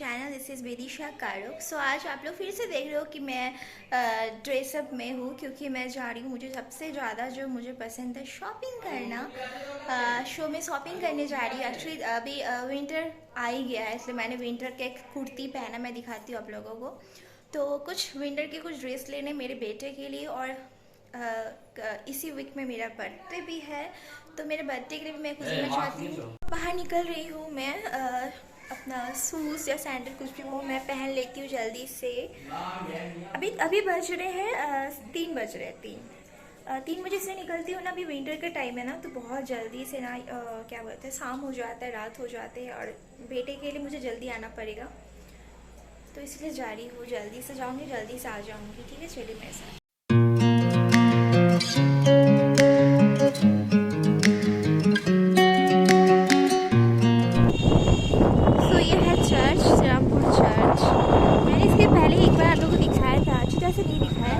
Channel. This is Vidisha Karuk. So आज आप लोग फिर से देख रहे हो कि मैं ड्रेसअप में हूँ, क्योंकि मैं जा रही हूँ। मुझे सबसे ज़्यादा जो मुझे पसंद है शॉपिंग करना। शो में शॉपिंग करने जा रही हूँ। एक्चुअली अभी विंटर आ ही गया है, इसलिए मैंने विंटर का एक कुर्ती पहना। मैं दिखाती हूँ आप लोगों को। तो कुछ विंटर के कुछ ड्रेस लेने मेरे बेटे के लिए, और इसी वीक में मेरा बर्थडे भी है, तो मेरे बर्थडे के लिए भी मैं कुछ लेना चाहती हूँ। बाहर निकल रही हूँ मैं। अपना शूज़ या सैंडल कुछ भी वो मैं पहन लेती हूँ जल्दी से। अभी अभी बज रहे हैं 3 बज रहे हैं। 3 बजे से निकलती हूँ ना। अभी विंटर का टाइम है ना, तो बहुत जल्दी से ना क्या बोलते हैं, शाम हो जाता है, रात हो जाते हैं, और बेटे के लिए मुझे जल्दी आना पड़ेगा, तो इसलिए जा रही हूँ। जल्दी से जाऊँगी, जल्दी से आ जाऊँगी। ठीक है, चलिए मेरे साथ। तो ये है चर्च, श्रीरामपुर चर्च। मैंने इसके पहले एक बार आप लोगों को दिखाया था, अच्छी तरह से नहीं दिखाया।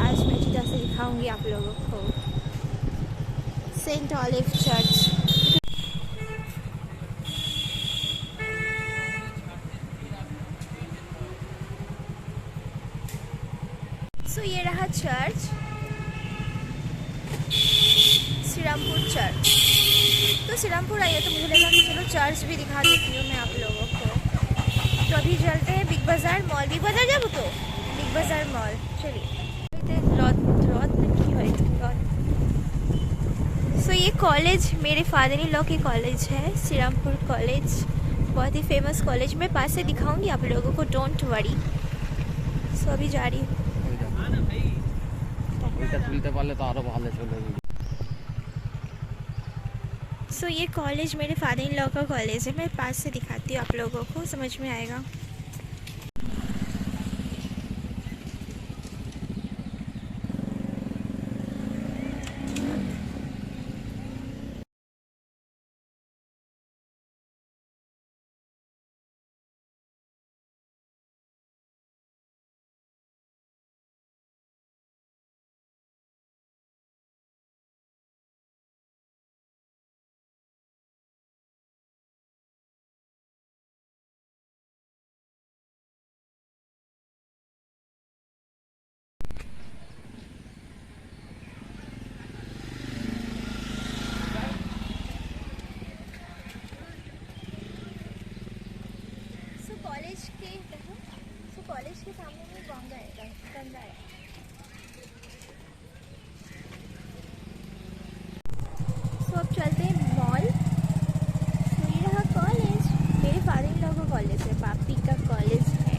आज मैं अच्छी तरह से दिखाऊंगी आप लोगों को। Saint olive church. सो ये रहा चर्च, श्रीरामपुर चर्च। तो श्रीरामपुर आई है तो मुझे लगा कि चलो चर्च भी दिखा देती हूँ मैं आप लोगों को। तो अभी चलते हैं बिग बाज़ार मॉल। बिग बाज़ार जाबो तो बिग बाज़ार मॉल चलिए। सो ये कॉलेज मेरे फादर इन लॉ की कॉलेज है, श्रीरामपुर कॉलेज। बहुत ही फेमस कॉलेज। मैं पास से दिखाऊंगी आप लोगों को, डोंट वरी। सो अभी जा रही हूँ। सो ये कॉलेज मेरे फादर इन लॉ का कॉलेज है। मैं पास से दिखाती हूँ आप लोगों को, समझ में आएगा। कॉलेज के सामने में गंगा है। सो अब चलते हैं मॉल। तो ये रहा कॉलेज, मेरे फादर इन लॉ का कॉलेज है, पापी का कॉलेज है।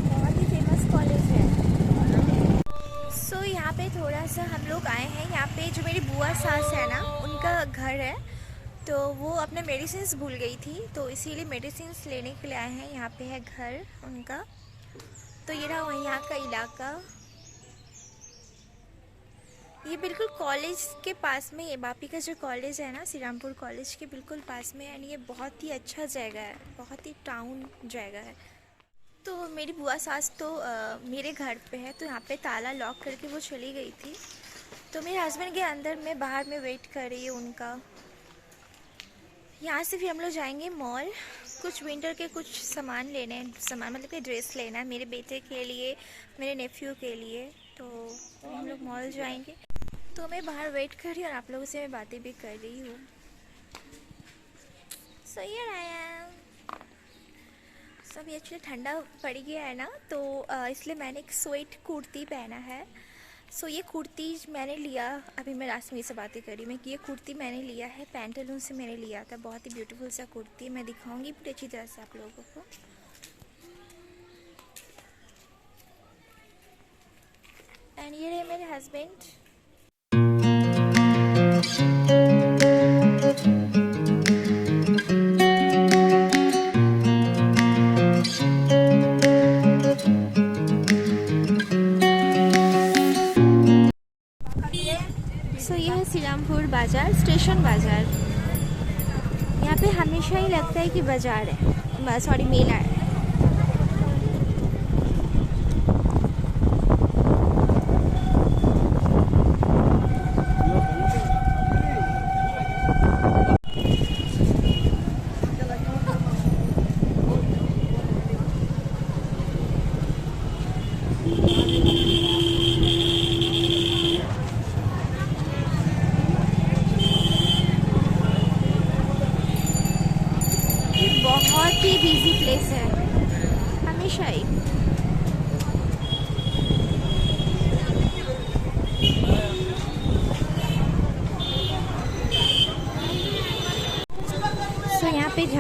बहुत ही फेमस कॉलेज है। सो यहाँ पे थोड़ा सा हम लोग आए हैं। यहाँ पे जो मेरी बुआ सास है ना, उनका घर है, तो वो अपने मेडिसिन्स भूल गई थी, तो इसीलिए मेडिसिन्स लेने के लिए आए हैं। यहाँ पे है घर उनका। तो ये रहा वहीं यहाँ का इलाका। ये बिल्कुल कॉलेज के पास में, ये बापी का जो कॉलेज है ना, श्रीरामपुर कॉलेज के बिल्कुल पास में। एंड ये बहुत ही अच्छा जगह है, बहुत ही टाउन जगह है। तो मेरी बुआ सास तो मेरे घर पे है, तो यहाँ पे ताला लॉक करके वो चली गई थी। तो मेरे हस्बैंड के अंदर में बाहर में वेट कर रही है उनका। यहाँ से फिर हम लोग जाएंगे मॉल। कुछ विंटर के कुछ सामान लेने, सामान मतलब कि ड्रेस लेना है मेरे बेटे के लिए, मेरे नेफ्यू के लिए। तो हम लोग मॉल जाएंगे। तो मैं बाहर वेट कर रही हूँ और आप लोगों से मैं बातें भी कर रही हूँ। So here I am. सब एक्चुअली ठंडा पड़ गया है ना, तो इसलिए मैंने एक स्वेट कुर्ती पहना है। सो ये कुर्ती मैंने लिया, अभी मैं रास्ते से बातें कर रही हूँ, ये कुर्ती मैंने लिया है पैंटालून से, मैंने लिया था। बहुत ही ब्यूटीफुल सा कुर्ती, मैं दिखाऊंगी पूरी अच्छी तरह से आप लोगों को। एंड ये रहे मेरे हस्बैंड। सो ये है श्रीरामपुर बाज़ार, स्टेशन बाज़ार। यहाँ पे हमेशा ही लगता है कि बाज़ार है, सॉरी मेला है।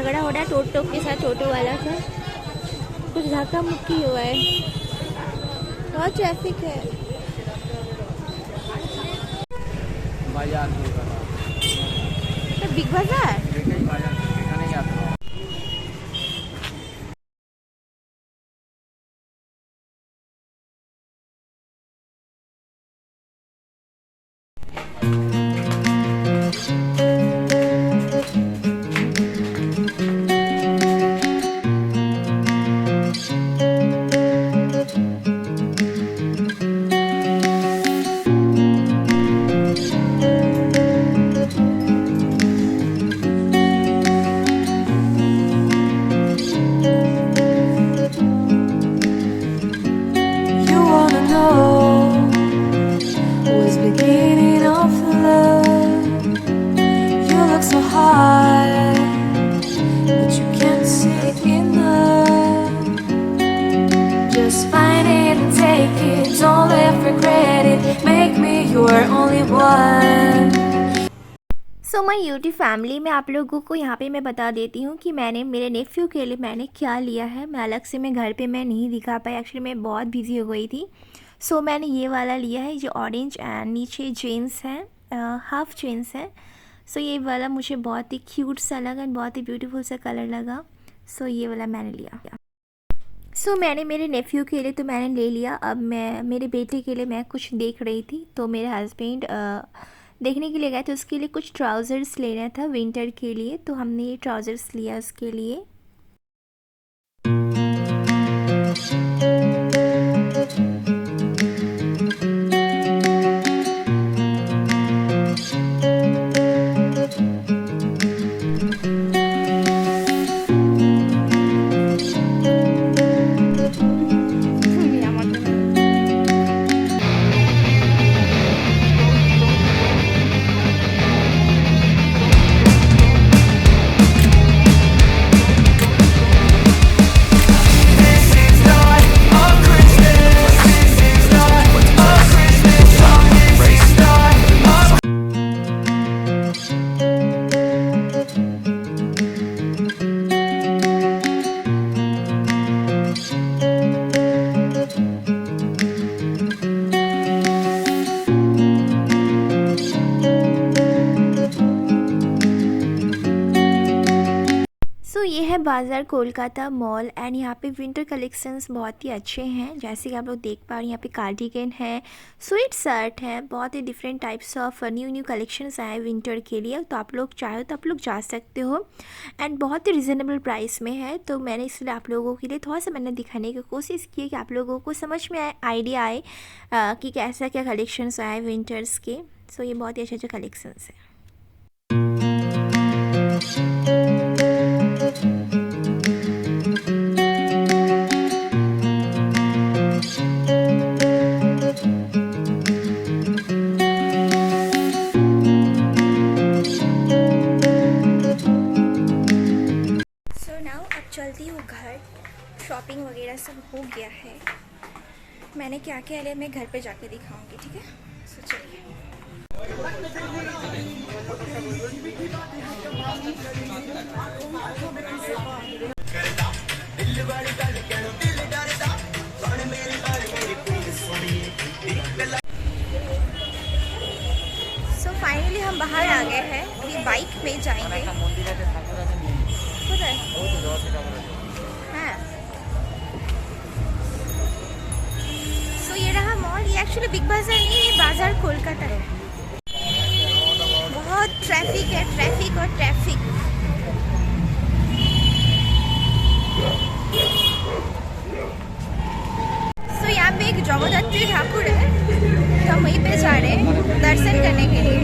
झगड़ा हो रहा है टोटो के साथ, टोटो वाला का कुछ धक्का मुक्की हुआ है, बहुत ट्रैफिक है। बाजार तो बिग बाजार सो माई यूट्यूब फैमिली में आप लोगों को यहाँ पे मैं बता देती हूँ कि मैंने मेरे नेफ्यू के लिए मैंने क्या लिया है। मैं अलग से मैं घर पे मैं नहीं दिखा पाई, एक्चुअली मैं बहुत बिजी हो गई थी। सो मैंने ये वाला लिया है, जो ऑरेंज एंड नीचे जीन्स है, हाफ जीन्स है। सो ये वाला मुझे बहुत ही क्यूट सा लगा एंड बहुत ही ब्यूटीफुल सा कलर लगा। सो ये वाला मैंने लिया। सो मैंने मेरे नेफ्यू के लिए तो मैंने ले लिया। अब मैं मेरे बेटे के लिए मैं कुछ देख रही थी, तो मेरे हस्बैंड देखने के लिए गए, तो उसके लिए कुछ ट्राउज़र्स लेना था विंटर के लिए, तो हमने ये ट्राउज़र्स लिया उसके लिए। ये है बाज़ार कोलकाता मॉल एंड यहाँ पे विंटर कलेक्शंस बहुत ही अच्छे हैं। जैसे कि आप लोग देख पा रहे हैं, यहाँ पे कार्डिगन है, स्वेट शर्ट है, बहुत ही different types of new collections आए विंटर के लिए। तो आप लोग चाहो तो आप लोग जा सकते हो एंड बहुत ही रिजनेबल प्राइस में है। तो मैंने इसलिए आप लोगों के लिए थोड़ा सा मैंने दिखाने की कोशिश की कि आप लोगों को समझ में आए, आइडिया आए कि कैसा क्या कलेक्शंस आए विंटर्स के। सो ये बहुत ही अच्छे अच्छे कलेक्शंस हैं। चलती हूँ घर, शॉपिंग वगैरह सब हो गया है। मैंने क्या क्या लिया मैं घर पे जाके दिखाऊंगी, ठीक है। सो चलिए। सो फाइनली हम बाहर आ गए हैं, अभी बाइक में जाएंगे। हाँ, सो ये रहा मॉल। ये एक्चुअली बिग बाजार नहीं, ये बाजार कोलकाता है। बहुत ट्रैफिक है, ट्रैफिक और ट्रैफिक। सो यहाँ पे एक जगद्धात्री ठाकुर है, तो हम वहीं पे जा रहे हैं दर्शन करने के लिए।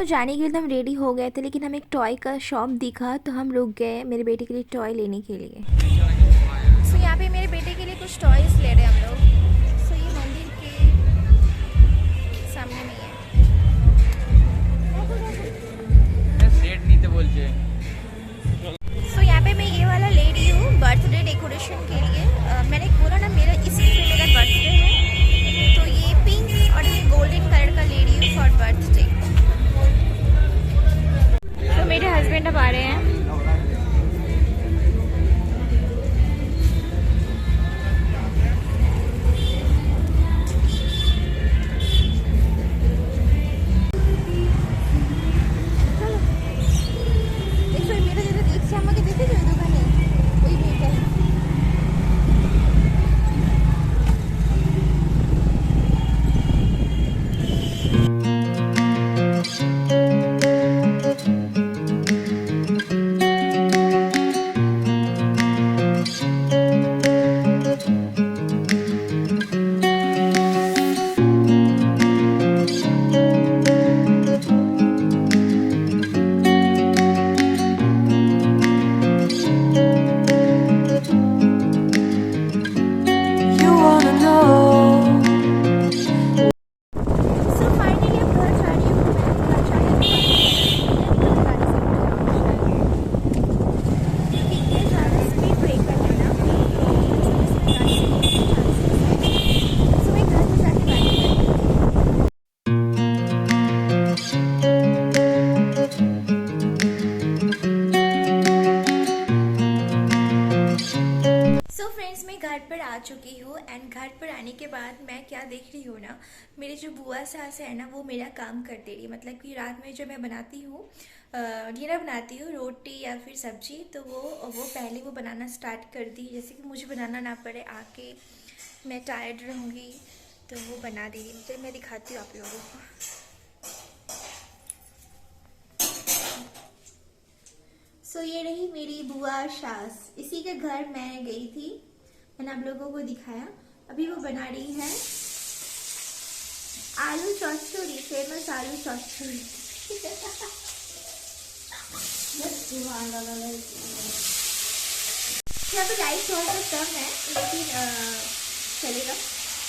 जाने के लिए तो हम रेडी हो गए थे, लेकिन हमें एक टॉय का शॉप दिखा तो हम रुक गए मेरे बेटे के लिए टॉय लेने के लिए। सो यहाँ पे मेरे बेटे के लिए कुछ टॉयज ले रहे हैं हम लोग। सो ये मंदिर के सामने में है। सेट नहीं थे बोलते। सो यहाँ पे मैं ये वाला ले रही हूँ बर्थडे डेकोरेशन के लिए। मैंने बोला ना मेरा इस वीक में मेरा बर्थडे है, तो ये पिंक और ये गोल्डन कलर का ले रही हूँ फॉर बर्थडे। तो मेरे हस्बैंड अब आ रहे हैं। मैं घर पर आ चुकी हूँ एंड घर पर आने के बाद मैं क्या देख रही हूँ ना, मेरी जो बुआ सास है ना वो मेरा काम कर दे रही है। मतलब कि रात में जो मैं बनाती हूँ डिनर बनाती हूँ, रोटी या फिर सब्जी, तो वो पहले वो बनाना स्टार्ट कर दी, जैसे कि मुझे बनाना ना पड़े। आके मैं टायर्ड रहूँगी तो वो बना दी। तो मैं दिखाती हूँ आप लोगों को। सो ये रही मेरी बुआ सास, इसी के घर मैं गई थी, मैंने आप लोगों को दिखाया। अभी वो बना रही है आलू चौचौरी, फेमस आलू चौचौरी। यहाँ पे लाइट थोड़ा सा कम है लेकिन चलेगा।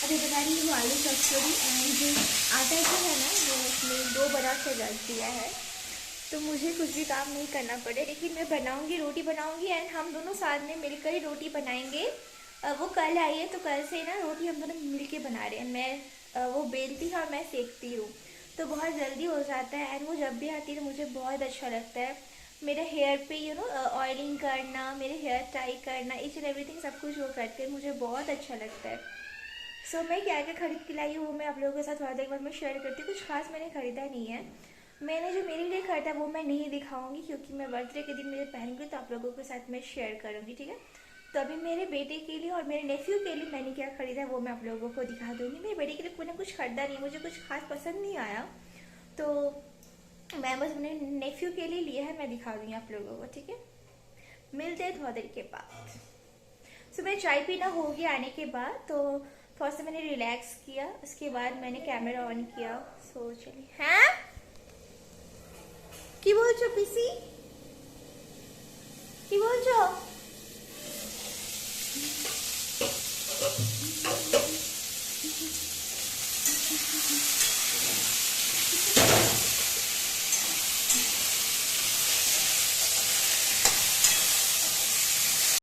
अभी बना रही हूँ आलू चौचौरी एंड आटा जो है ना वो उसमें 2 बड़ा से रख दिया है, तो मुझे कुछ भी काम नहीं करना पड़े। लेकिन मैं बनाऊंगी, रोटी बनाऊंगी एंड हम दोनों साथ में मिलकर ही रोटी बनाएंगे। वो कल आई है तो कल से ना रोटी हम दोनों मिलके बना रहे हैं। मैं वो बेलती है और मैं सेकती हूँ, तो बहुत जल्दी हो जाता है। एंड वो जब भी आती है तो मुझे बहुत अच्छा लगता है। मेरे हेयर पे ऑयलिंग करना, मेरे हेयर टाई करना, ईच एंड एवरीथिंग सब कुछ वो करते हैं, मुझे बहुत अच्छा लगता है। सो मैं क्या क्या खरीद के लाई हूँ वो मैं आप लोगों के साथ थोड़ा देर बाद मैं शेयर करती हूँ। कुछ खास मैंने खरीदा नहीं है, मैंने जो मेरे लिए खरीदा वो मैं नहीं दिखाऊंगी क्योंकि मैं बर्थडे के दिन मेरे पहनूंगी तो आप लोगों के साथ मैं शेयर करूंगी, ठीक है। तो अभी मेरे बेटे के लिए और मेरे नेफ्यू के लिए मैंने क्या खरीदा है वो मैं आप लोगों को दिखा दूंगी। मेरे बेटे के लिए मैंने कुछ खरीदा नहीं, मुझे कुछ खास पसंद नहीं आया, तो मैं बस अपने नेफ्यू के लिए लिया है, मैं दिखा दूंगी आप लोगों को, ठीक है। मिलते हैं थोड़ा देर के बाद। सुबह चाय पीना हो गया आने के बाद, तो थोड़ा सा मैंने रिलैक्स किया, उसके बाद मैंने कैमरा ऑन किया। सो चलिए। हैं কি বলছো পিসি, কি বলছো?